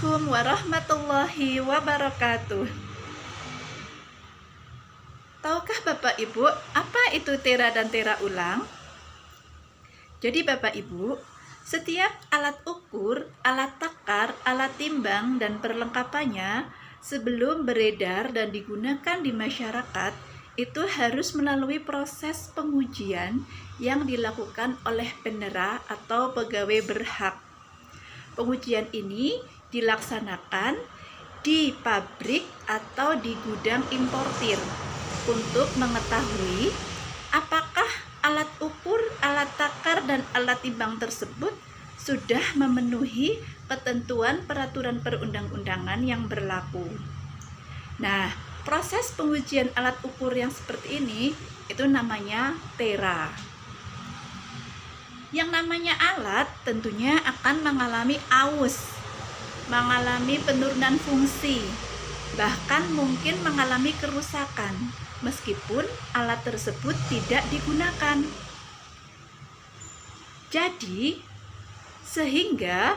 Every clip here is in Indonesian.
Assalamualaikum warahmatullahi wabarakatuh. Tahukah Bapak Ibu apa itu tera dan tera ulang? Jadi Bapak Ibu, setiap alat ukur, alat takar, alat timbang, dan perlengkapannya sebelum beredar dan digunakan di masyarakat itu harus melalui proses pengujian yang dilakukan oleh penera atau pegawai berhak. Pengujian ini dilaksanakan di pabrik atau di gudang importir untuk mengetahui apakah alat ukur, alat takar, dan alat timbang tersebut sudah memenuhi ketentuan peraturan perundang-undangan yang berlaku. Nah, proses pengujian alat ukur yang seperti ini itu namanya tera. Yang namanya alat tentunya akan mengalami aus, mengalami penurunan fungsi, bahkan mungkin mengalami kerusakan meskipun alat tersebut tidak digunakan. Jadi, sehingga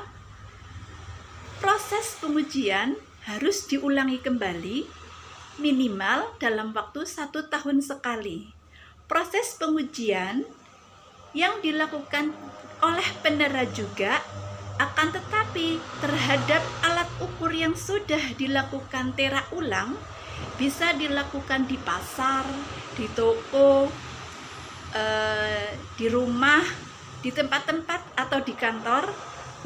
proses pengujian harus diulangi kembali minimal dalam waktu 1 tahun sekali. Proses pengujian yang dilakukan oleh penera juga akan tetapi terhadap alat ukur yang sudah dilakukan tera ulang bisa dilakukan di pasar, di toko, di rumah, di tempat-tempat atau di kantor.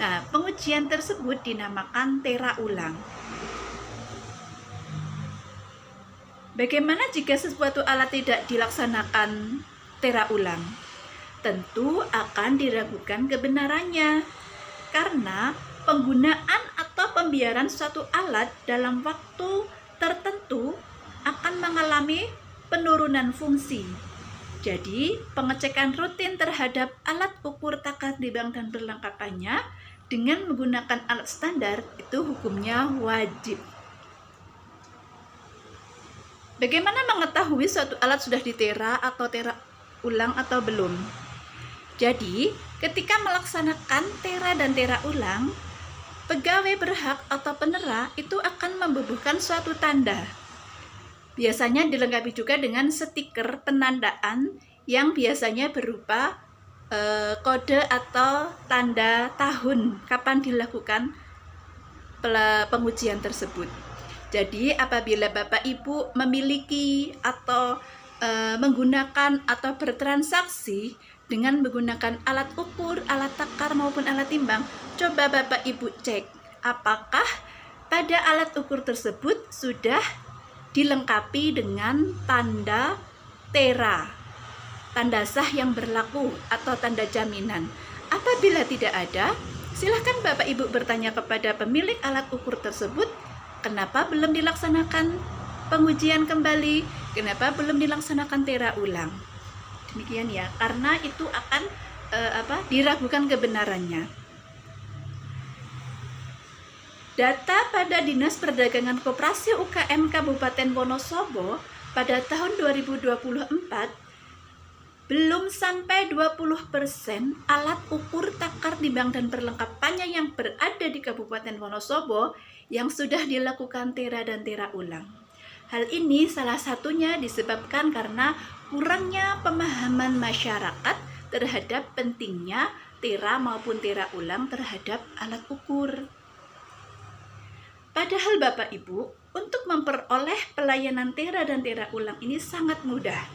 Nah, pengujian tersebut dinamakan tera ulang. Bagaimana jika sesuatu alat tidak dilaksanakan tera ulang? Tentu akan diragukan kebenarannya, karena penggunaan atau pembiaran suatu alat dalam waktu tertentu akan mengalami penurunan fungsi. Jadi, pengecekan rutin terhadap alat ukur, takar, timbang, dan perlengkapannya dengan menggunakan alat standar itu hukumnya wajib. Bagaimana mengetahui suatu alat sudah ditera atau tera ulang atau belum? Jadi, ketika melaksanakan tera dan tera ulang, pegawai berhak atau penera itu akan membubuhkan suatu tanda. Biasanya dilengkapi juga dengan stiker penandaan yang biasanya berupa kode atau tanda tahun kapan dilakukan pengujian tersebut. Jadi, apabila Bapak Ibu memiliki atau menggunakan atau bertransaksi dengan menggunakan alat ukur, alat takar, maupun alat timbang, coba Bapak Ibu cek apakah pada alat ukur tersebut sudah dilengkapi dengan tanda tera, tanda sah yang berlaku atau tanda jaminan. Apabila tidak ada, silahkan Bapak Ibu bertanya kepada pemilik alat ukur tersebut, kenapa belum dilaksanakan pengujian kembali, kenapa belum dilaksanakan tera ulang. Demikian ya, karena itu akan diragukan kebenarannya. Data pada Dinas Perdagangan Koperasi UKM Kabupaten Wonosobo pada tahun 2024 belum sampai 20% alat ukur, takar, timbang, dan perlengkapannya yang berada di Kabupaten Wonosobo yang sudah dilakukan tera dan tera ulang. Hal ini salah satunya disebabkan karena kurangnya pemahaman masyarakat terhadap pentingnya tera maupun tera ulang terhadap alat ukur. Padahal Bapak Ibu, untuk memperoleh pelayanan tera dan tera ulang ini sangat mudah.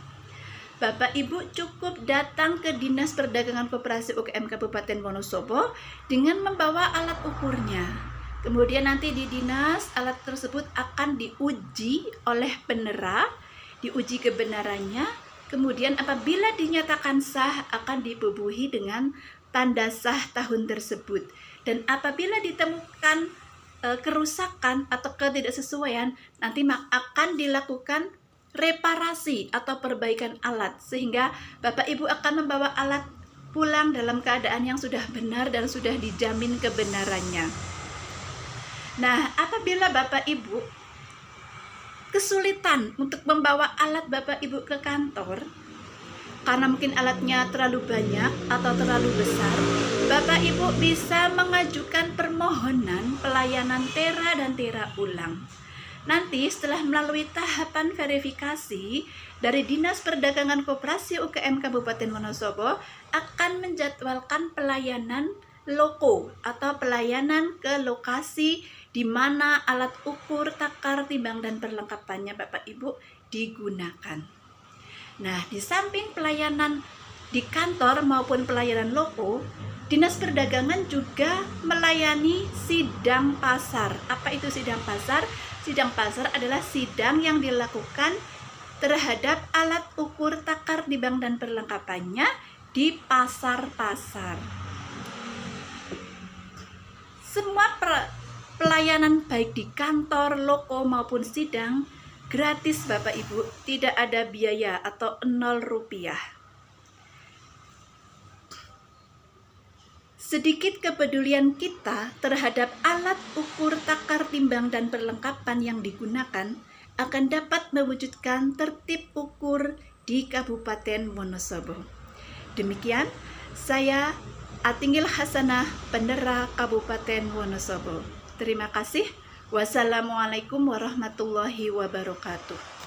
Bapak Ibu cukup datang ke Dinas Perdagangan Koperasi UKM Kabupaten Wonosobo dengan membawa alat ukurnya. Kemudian nanti di dinas alat tersebut akan diuji oleh penera, diuji kebenarannya. Kemudian apabila dinyatakan sah akan dibubuhi dengan tanda sah tahun tersebut. Dan apabila ditemukan kerusakan atau ketidaksesuaian, nanti akan dilakukan reparasi atau perbaikan alat, sehingga Bapak Ibu akan membawa alat pulang dalam keadaan yang sudah benar dan sudah dijamin kebenarannya. Nah, apabila Bapak Ibu kesulitan untuk membawa alat Bapak Ibu ke kantor, karena mungkin alatnya terlalu banyak atau terlalu besar, Bapak Ibu bisa mengajukan permohonan pelayanan tera dan tera ulang. Nanti setelah melalui tahapan verifikasi dari Dinas Perdagangan Koperasi UKM Kabupaten Wonosobo akan menjadwalkan pelayanan loko atau pelayanan ke lokasi di mana alat ukur, takar, timbang, dan perlengkapannya Bapak Ibu digunakan. Nah, di samping pelayanan di kantor maupun pelayanan loko, Dinas Perdagangan juga melayani sidang pasar. Apa itu sidang pasar? Sidang pasar adalah sidang yang dilakukan terhadap alat ukur, takar, timbang, dan perlengkapannya di pasar-pasar. Semua pelayanan baik di kantor, loko maupun sidang gratis Bapak Ibu, tidak ada biaya atau 0 rupiah. Sedikit kepedulian kita terhadap alat ukur, takar, timbang, dan perlengkapan yang digunakan akan dapat mewujudkan tertib ukur di Kabupaten Wonosobo. Demikian, saya Atinggil Hasanah, Pendera Kabupaten Wonosobo. Terima kasih. Wassalamualaikum warahmatullahi wabarakatuh.